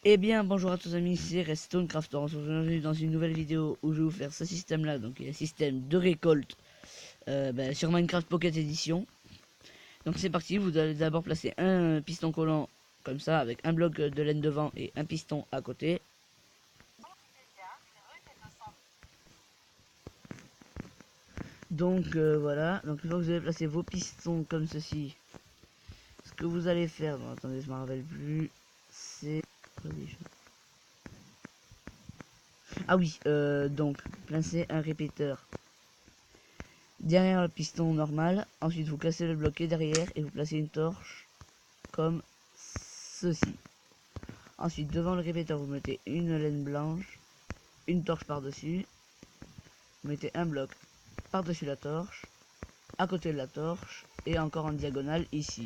Eh bien, bonjour à tous amis, c'est Redstone Crafter. On se retrouve aujourd'hui dans une nouvelle vidéo où je vais vous faire ce système-là, donc un système de récolte sur Minecraft Pocket Edition. Donc c'est parti, vous allez d'abord placer un piston collant comme ça, avec un bloc de laine devant et un piston à côté. Donc voilà, donc une fois que vous avez placé vos pistons comme ceci, ce que vous allez faire, bon, attendez, je me rappelle plus, c'est... Ah oui, donc placer un répéteur derrière le piston normal. Ensuite vous cassez le bloqué derrière et vous placez une torche comme ceci. Ensuite devant le répéteur vous mettez une laine blanche, une torche par dessus, vous mettez un bloc par dessus la torche, à côté de la torche et encore en diagonale ici.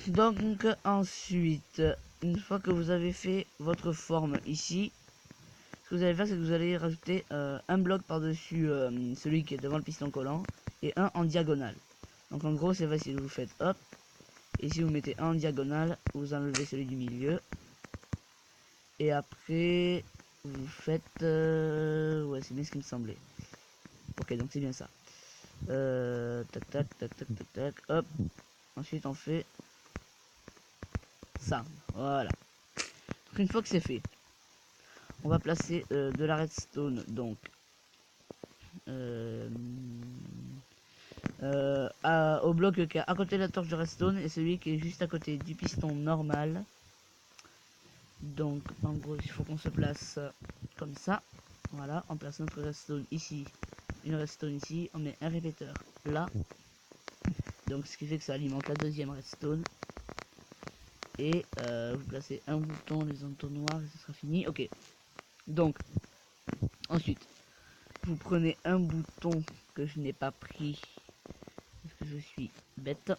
Donc ensuite, une fois que vous avez fait votre forme ici, ce que vous allez faire, c'est que vous allez rajouter un bloc par-dessus celui qui est devant le piston collant et un en diagonale. Donc en gros, c'est facile, vous faites hop, et si vous mettez un en diagonale, vous enlevez celui du milieu. Et après, vous faites... ouais, c'est bien ce qui me semblait. Ok, donc c'est bien ça. Tac, tac, tac, tac, tac, tac, hop. Ensuite, on fait ça. Voilà. Donc une fois que c'est fait, on va placer de la redstone, donc... au bloc qui est à côté de la torche de redstone et celui qui est juste à côté du piston normal. Donc en gros il faut qu'on se place comme ça. Voilà, on place notre redstone ici, une redstone ici, on met un répéteur là. Donc ce qui fait que ça alimente la deuxième redstone. Et vous placez un bouton, les entonnoirs et ce sera fini. Ok. Donc ensuite vous prenez un bouton que je n'ai pas pris parce que je suis bête.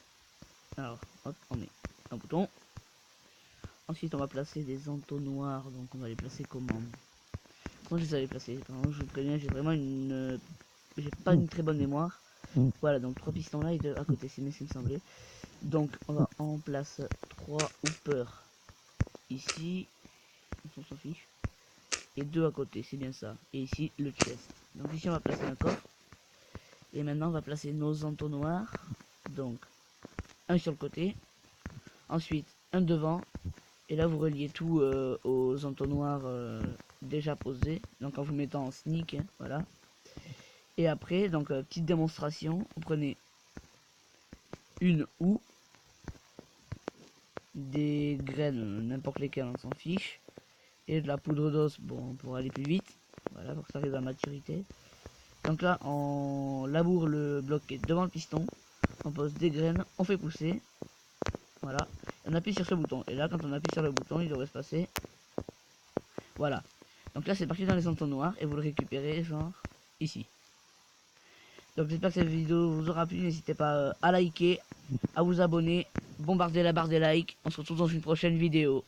Alors hop, on met un bouton. Ensuite on va placer des entonnoirs, donc on va les placer comment? Moi je les avais placés, je vous préviens, j'ai vraiment une... j'ai pas une très bonne mémoire. Voilà, donc 3 pistons là et 2 à côté, c'est bien ce qui me semblait. Donc on va en place 3 hoopers ici, on s'en fiche. Et 2 à côté, c'est bien ça. Et ici le chest. Donc ici on va placer un coffre. Et maintenant on va placer nos entonnoirs. Donc un sur le côté. Ensuite un devant. Et là vous reliez tout aux entonnoirs déjà posés. Donc en vous mettant en sneak, hein, voilà. Et après, donc petite démonstration, vous prenez une houe, des graines, n'importe lesquelles, on s'en fiche, et de la poudre d'os, bon, pour aller plus vite, voilà, pour que ça arrive à maturité. Donc là, on laboure le bloc qui est devant le piston, on pose des graines, on fait pousser, voilà, et on appuie sur ce bouton. Et là, quand on appuie sur le bouton, il devrait se passer, voilà. Donc là, c'est parti dans les entonnoirs, et vous le récupérez, genre, ici. Donc j'espère que cette vidéo vous aura plu, n'hésitez pas à liker, à vous abonner, bombarder la barre des likes. On se retrouve dans une prochaine vidéo.